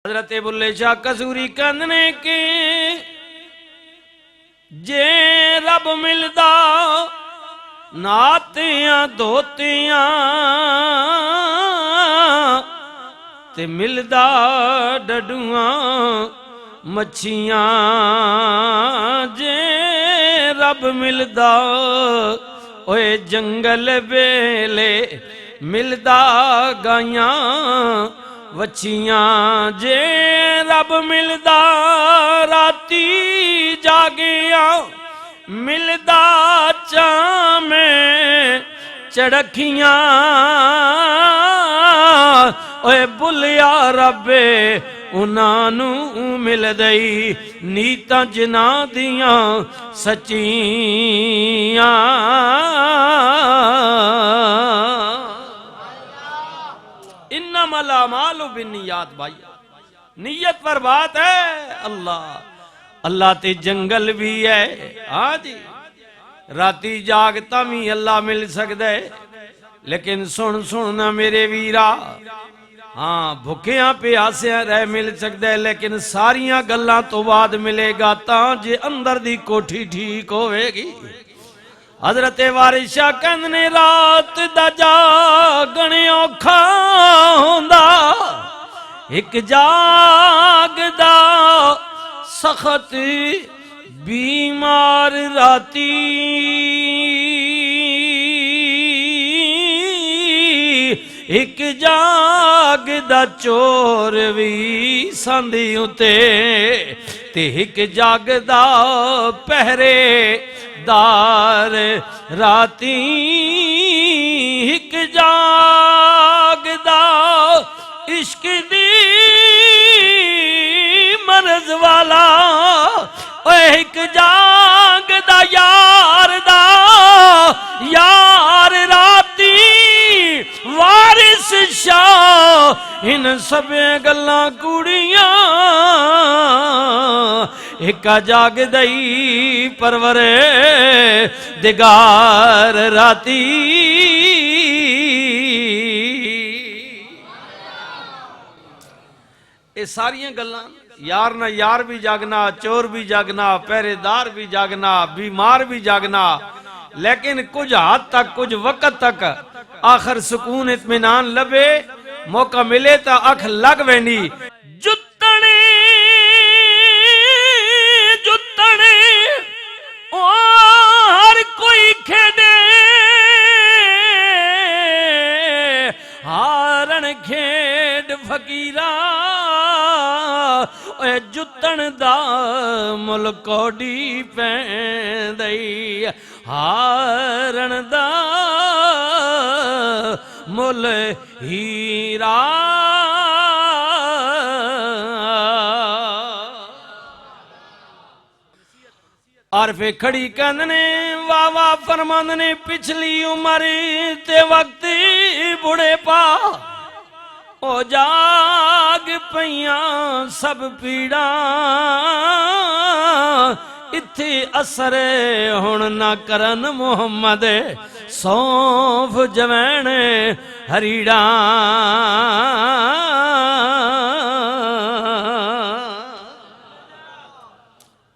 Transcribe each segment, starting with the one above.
हजरत बुल्ले शाह कसूरी कहने के जे रब मिलदा नातियां धोतियां ते मिलदा डडुआं मच्छियां। जे रब मिलदा ओए जंगल बेले मिलदा गाइयां वच्छियां। जे रब मिलदा राती जागिया मिलदा चामें चड़खियां। ओए बुलिया रबे उन्हानू मिल दई नीतां जिना दियां सच्चियां। इन्नमल अमालु बिन्नियात भाई, नीयत पर बात है। अल्लाह अल्लाह ते जंगल भी है। हाँ जी, राती जागता भी अल्लाह मिल सकता है, लेकिन सुन सुन ना मेरे वीरा, हाँ भुखिया प्यासिया रह मिल सकता है, लेकिन सारिया गल्लां तो बाद मिलेगा तां जे अंदर दी कोठी ठीक होवेगी। हजरत वारिस शाह कहने रात दा जागण औखा होंदा, एक जागदा सखत बीमार राती। एक जागदा चोर भी सांदी उते ते एक जागदा पहरे दार राती। एक जागदा इश्क दी मरज वाला, एक जागदा यार दा यार राती। वारिस शाह इन सब गल्लां कुड़ियां एक जागदई परवरे दिगार राती। ये सारियां गल्लां यार ना यार भी जागना, चोर भी जागना, पहरेदार भी जागना, बीमार भी जागना, लेकिन कुछ हाथ तक कुछ वक्त तक आखिर सुकून इत्मीनान लबे, मौका मिले तो अख लग वेंदी। जुत्तने जुत्तने ओ हर कोई खेडे, हारण खेड फकीरा। ओए जुत्तन दा मुल कौडी पैंदई, हारण दा मुल हीरा। और फिर खड़ी कहने वाह वाह फरमान ने पिछली उम्र ते वक्त बुढ़े पा ओ जाग पईयां सब पीड़ा। इत्थे असर हुण ना करन मुहम्मद सौंफ जवैन हरीड़ा।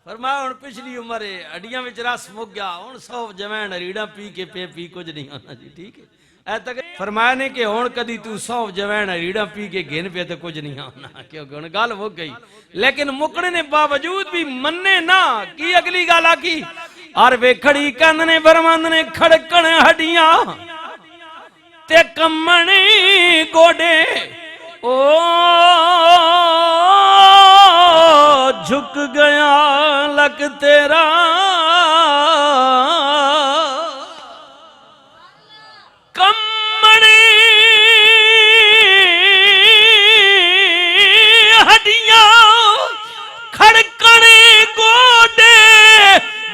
फरमाया हुण पिछली उम्र हड्डियां विच रस मुक गया, हुण सौंफ जवैन हरीड़ा पी के पे पी कुछ नहीं होना जी। ठीक है, ऐ तक फरमाया ने कि हुण कदी तू सौंफ जवैन रीड़ा पी के गिन पे तो कुछ नहीं होना, क्योंकि हुण गल मुक गई। लेकिन मुकने ने बावजूद भी मन्ने ना की अगली गल आखी। और वे खड़ी कंध ने बरमंद ने खड़कण हड्डियां ते कम्मणी गोडे, ओ झुक गया लक तेरा।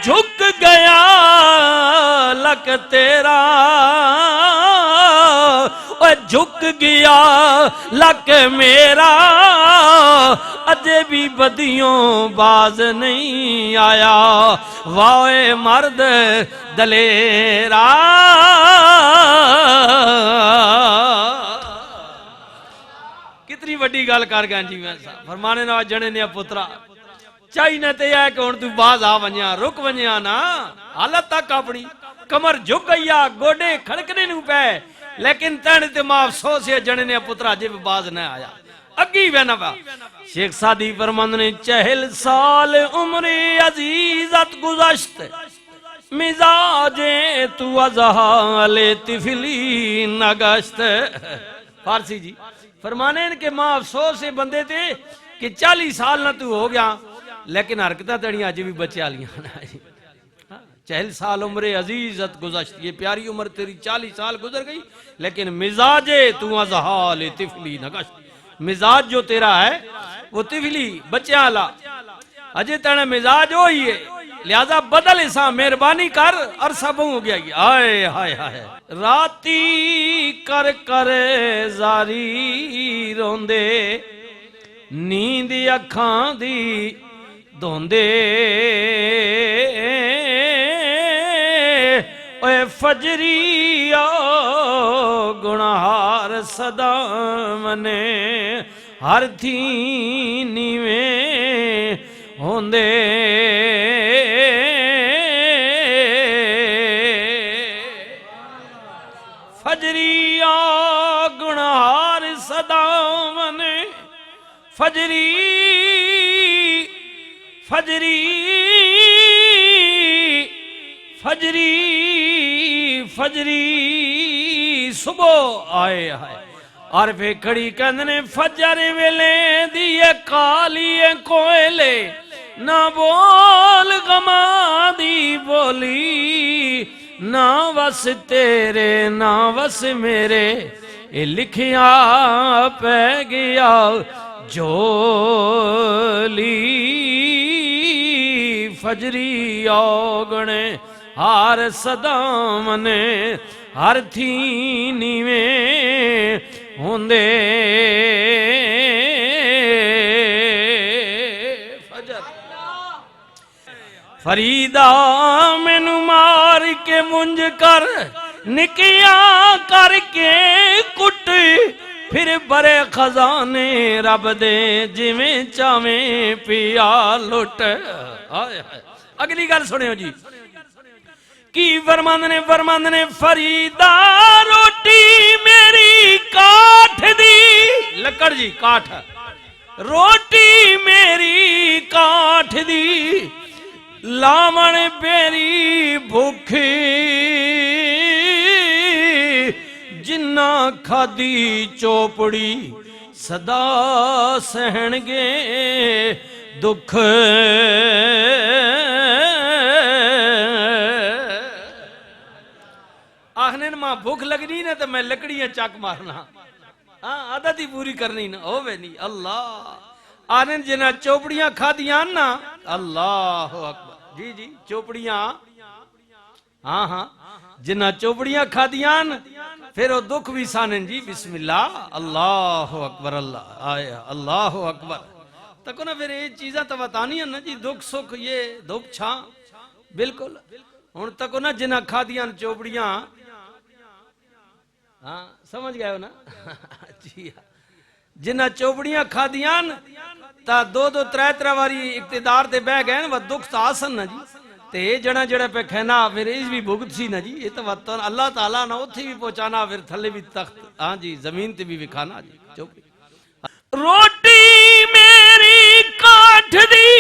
झुक गया लक तेरा, और झुक गया लक मेरा। अजे भी बदियों बाज नहीं आया, वाए मर्द दलेरा। कितनी वड्डी गल कर गया जी मैं साहब फरमाने ना जने ने पुत्रा चाहिए ते है कि हुण तू बाज आ वनिया रुक वनिया ना हालत तक अपनी कमर झुक गई आ गोडे खड़कने नू पे लेकिन तन ते मां अफसोस है जने ने पुत्रा जे बाज न आया अगी वेना बा शेख सादी फरमांदे ने चहल साल उम्र अजीजत गुज़श्त मिजाजे तू अज़हाले तिफली नगश्त फारसी जी फरमाने के मां अफसोस है बंदे ते कि 40 साल ना तू हो गया लेकिन हरकत तड़ियां अज भी बच्चे वाली चहल साल उम्र अजीजत गुज़श्त ये प्यारी उम्र तेरी 40 साल गुजर गई लेकिन मिजाजे तू अज़हाले तिफली नगश्त मिजाज जो तेरा है वो तिफली बच्चे वाला अजय तेरा मिजाज हो ही है लिहाजा बदल इसा मेहरबानी कर और सब हो गया हाय हाय हाय राती कर कर जारी रोंदे नींद अखां दी धोंदे ओए फजरिया गुनाहार सदा मने हर थी नीवे होंदे फजरिया गुनाहार सदा मने फजरी फजरी फजरी फजरी सुबह आए हाय और वे खड़ी कहने फजर वेले दिए काली कोयले ना बोल गमा दी बोली ना वस तेरे ना वस मेरे ये लिखिया पै गया जोली फजरी औगणे हार सदा मने हर थी नीवे होंदे फजर फरीदा मैनू मार के मुंज कर निकिया करके कुट फिर बड़े खजाने रब दे जिवें चावें पिया लुट अगली गल सुनियो जी की फरमांद ने फरीदा रोटी मेरी काठ दी लकड़ जी काठ रोटी मेरी काठ दी लावण बेरी भूखी जिन्ना खादी चोपड़ी सदा सहणगे दुख आखने मां भूख लगनी ना तो मैं लकड़ियां चक मारना हाँ आदत ही पूरी करनी ना होवे नहीं अल्लाह आने जिन्ना चोपड़ियां खादियां ना अल्लाह अकबर जी जी चोपड़ियां हाँ हाँ जिन्ना चोपड़ियां खादियां फिर वो दुख भी सानन जी बिस्मिल्लाह अल्लाह अकबर अल्लाह आया अल्लाह अकबर तको ना फिर ये चीजा तो बतानी है ना जी दुख सुख ये दुख छा बिल्कुल हुन तको ना जिन्ना खादियां चोपड़ियां हाँ समझ गए हो ना जी जिन्ना चोपड़ियां खादियां ता दो दो त्रै त्रै वारी इक्तदार ते बह गए वह दुख तो आसन ना जी ते जड़ा जड़ा पे कहना फिर इस भी भुगत सी ना जी ये तो वत अल्लाह ताला ना उथे भी पहुंचाना फिर थले भी तख्त हाँ जी जमीन ते भी विखाना जी चोपड़ी रोटी मेरी काठ दी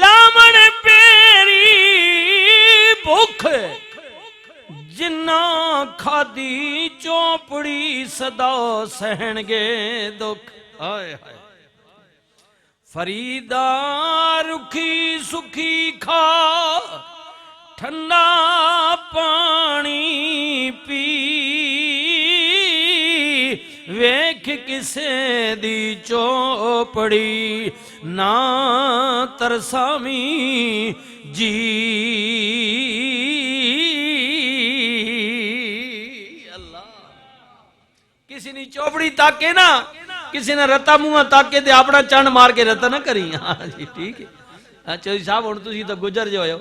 लामण पेरी भूख जिन्ना खादी चोपड़ी सदा सहणगे दुख हाय हाय फरीदा रुखी सुखी खा ठंडा पानी पी वेख किसे दी चोपड़ी ना तरसामी जी किसी ने चौपड़ी ताके ना किसी ने रत्ता मुंह ताके ते अपना चंड मार के रत्ता ना करी हाँ जी ठीक है हाँ चौधरी साहब हुण तुसीं तो गुजर जो हो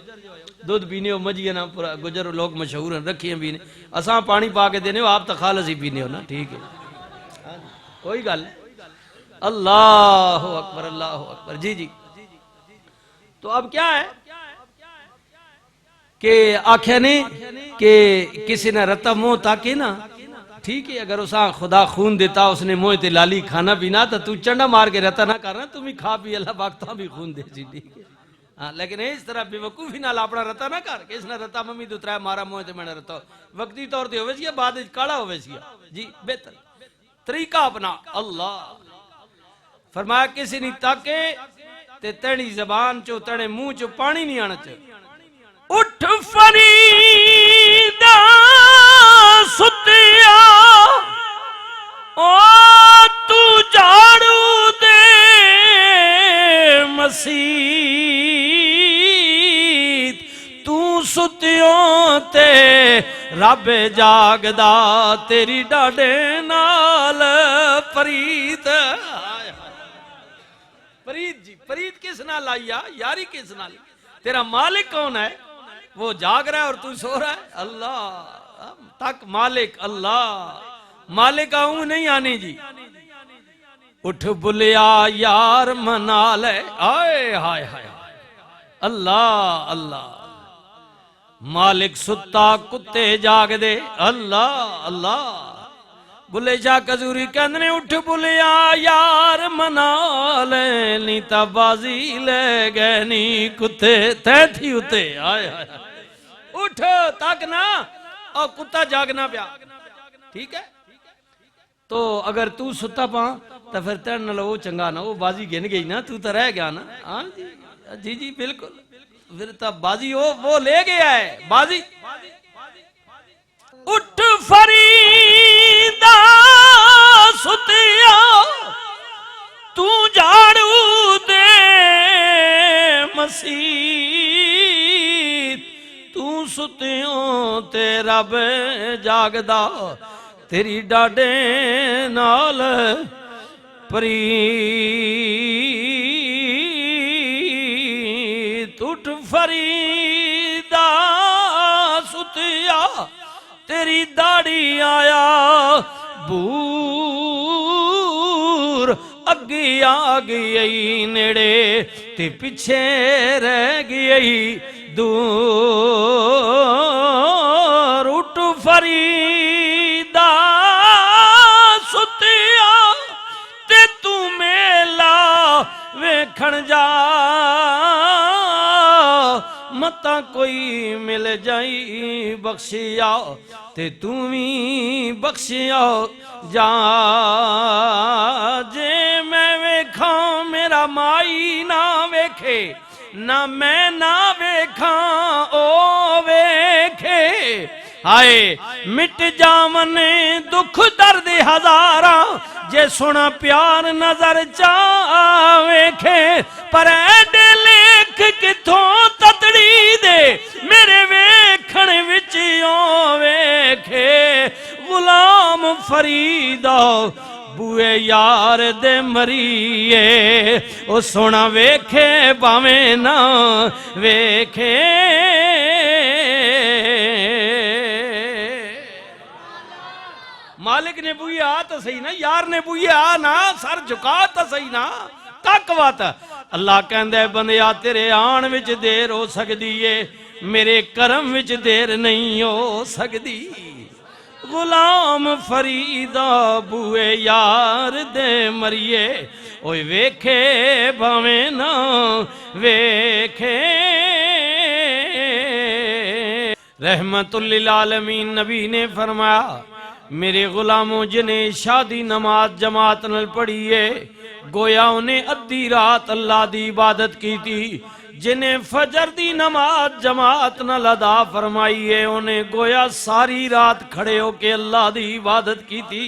दुध पीने हो मजिए ना पूरा गुजर लोग मशहूर हैं रखिए भी ने असा पानी पा के देने हो आप तो खालस ही पीने हो ना ठीक है कोई गल। अल्लाह अकबर, अल्लाह अकबर। जी जी। तो अब क्या है कि आख्या ने कि किसी ने रत्ता मुंह ताके ना, ठीक है, अगर उसा खुदा खून देता, उसने मुंह ते लाली खाना पीना, तो तू चंडा मार के रत्ता ना करना, तुम ही खा पी, अल्लाह बागता भी खून दे सी, ठीक है। हाँ, लेकिन इस तरह बेवकूफी नाल अपना रत्ता ना कर के इसने रत्ता मम्मी तो त्रै मारा मुंह ते मैंने रत्ता वक्ती तौर ते होवे सी, बाद विच काला होवे सी। जी बेहतर तरीका अपना। अल्लाह फरमाया किसी नहीं ताके ते तेरी जबान चो तेरे मुंह चो पानी नहीं आना चाहिए। उठ फरीदा सुतिया ओ तू झाड़ू दे मसीत, तू सुतियों ते रब जागदा तेरी डाडे नाल फरीद। फरीद जी, फरीद किस नाल आईया, यारी किस नाल? तेरा मालिक कौन है? वो जाग रहा है और तू सो रहा है। अल्लाह तक मालिक, अल्लाह मालिक आऊं नहीं आनी जी। उठ बुलिया यार मना ले, आए हाय हाय, अल्लाह अल्लाह। मालिक सुता कुत्ते जाग दे, अल्लाह अल्लाह। बुले शाह कजूरी कहते ने उठ बुलिया यार मना ले, नी बाजी ले गए नी कुत्ते तैथी उते। आए हाय, उठ तक ना, और कुत्ता जागना पिया, ठीक है। तो अगर तू सुता पा तो फिर तेरे नाल वो चंगा ना, वो बाजी गिन गई ना, तू तो रह गया ना। हाँ जी जी जी बिल्कुल, फिर तो बाजी वो ले गया है बाजी। उठ फरीदा सुतिया तू झाड़ू दे मसीत, तू सुतियों ते रब जागदा तेरी डाडे नाल प्रीत। उठ फरीदा सुतिया तेरी दाढ़ी आया बूर, अगे आ गई नेड़े ते पिछे रह गई दूर। उठ फरीदा सुतिया ते तू मेला वेखण जा, मता कोई मिल जाई बख्शिया ते तू भी बख्शिया जा। जे मैं वेखा मेरा माई ना वेखे, ना मैं ना वेखा ओ वेखे, हाय मिट जावन दुख दर्द हजारा, जे सोना प्यार नजर चावेखे। पर ऐडे लेख किथों ततड़ी दे मेरे वेखण विच ओ वेखे। गुलाम फरीदा बुए यार दे मरीए, ओ सोना वेखे भावें ना वेखे। मालिक ने बुया तो सही ना, यार ने बुया ना, सर झुका तो सही ना, तक बात। अल्लाह कहंदा है बंदिया तेरे आन विच देर हो सकदी है, मेरे करम विच देर नहीं हो सकदी। गुलाम फरीदा बुए यार दे मरिए, ओए वेखे भावें ना वेखे। रहमतुल लिल आलमीन नबी ने फरमाया मेरे गुलामों जिन्हें शादी नमाज जमात नाल पढ़ी है, गोया उन्हें अद्धी रात अल्लाह दी इबादत की थी। जिन्हें फजर दी नमाज जमात नाल अदा फरमाई है, उन्हें गोया सारी रात खड़े होके अल्लाह दी इबादत की थी।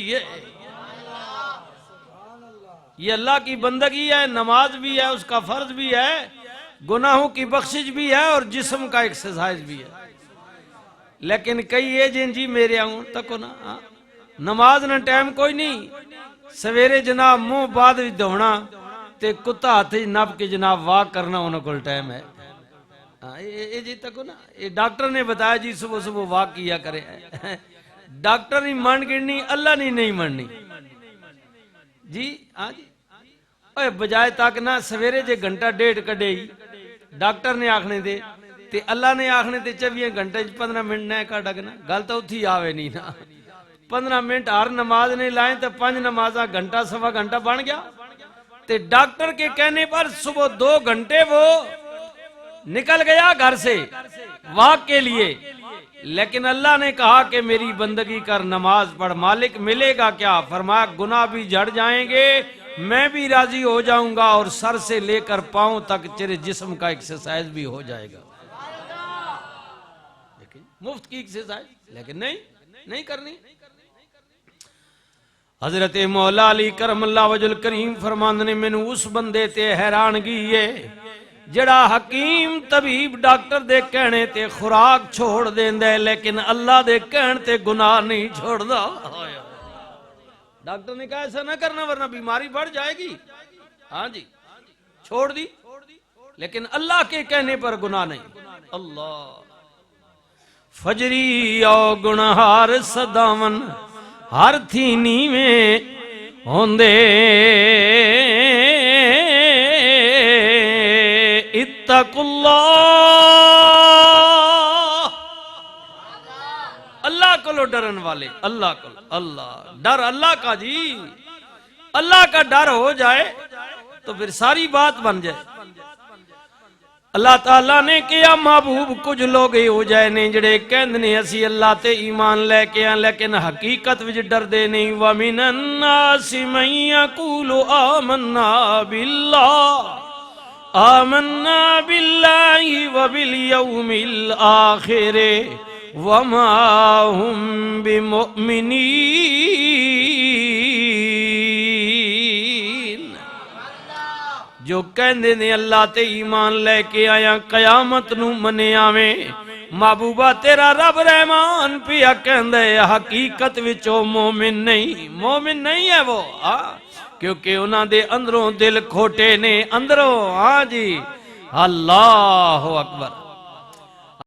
ये अल्लाह की बंदगी है, नमाज भी है, उसका फर्ज भी है, गुनाहों की बख्शिश भी है और जिस्म का एक्सरसाइज भी है। लेकिन कई ये जिन जी मेरे आऊं तक ना नमाज ना टाइम कोई नहीं, सवेरे जनाब मुंह बाद धोना ते कुत्ता हाथ नप के जनाब वाक करना उन्होंने को टाइम है। ये जी तक ना, ये डॉक्टर ने बताया जी सुबह सुबह वाक किया करे। डॉक्टर नहीं मान गिरनी, अल्लाह नहीं मननी। जी हाँ जी ओए बजाए तक ना सवेरे जे घंटा डेढ़ कढे डॉक्टर ने आखने दे ते अल्लाह ने आखने ते 24 घंटे 15 मिनट न कढ़ना गल तो उठी आवे नहीं ना 15 मिनट हर नमाज ने लाए तो 5 नमाजा घंटा सवा घंटा बन गया ते डॉक्टर के कहने पर सुबह 2 घंटे वो निकल गया घर से वाक के लिए। लेकिन अल्लाह ने कहा कि मेरी बंदगी कर नमाज पढ़, मालिक मिलेगा क्या? फरमाया गुनाह भी झड़ जाएंगे, मैं भी राजी हो जाऊंगा और सर से लेकर पांव तक तेरे जिस्म का एक्सरसाइज भी हो जाएगा। लेकिन मुफ्त की एक्सरसाइज, लेकिन नहीं करनी। हजरत मौला अली करमल्ला वजुल करीम फरमांदे ने मैनू उस बंदे ते हैरानगी है जड़ा हकीम तबीब डॉक्टर दे कहने ते खुराक छोड़ देंदा है, लेकिन अल्लाह दे कहने ते गुनाह नहीं छोड़दा। डॉक्टर ने कहा ऐसा ना करना वरना बीमारी बढ़ जाएगी, हाँ जी छोड़ दी, लेकिन अल्लाह के कहने पर गुनाह नहीं। अल्लाह फजरी आओ गुनहार सदावन हर थी नीवे होंदे इत्तकुल्लाह, अल्लाह को डरन वाले, अल्लाह को, अल्लाह डर अल्लाह का जी, अल्लाह का डर हो जाए तो फिर सारी बात बन जाए। अल्लाह ताला ने कहा महबूब कुछ लोग हो जाए ने जड़े कहंदे ने असी अल्लाह ते ईमान लेके आ लेकिन हकीकत विच डरदे नहीं। व मिनन नासी मन यकूलु आमन्ना बिल्लाहि व बिल यौमिल आखिर व मा हुम बिमुमिनीन। जो कहंदे ने अल्लाह ते ईमान लेके आया कयामत नू मने आवे, महबूबा तेरा रब रहमान पिया कहंदे हकीकत विच ओ मोमिन नहीं है वो, क्योंकि उन्हां दे अंदरों दिल खोटे ने, अंदरों हाँ जी। अल्लाह अकबर।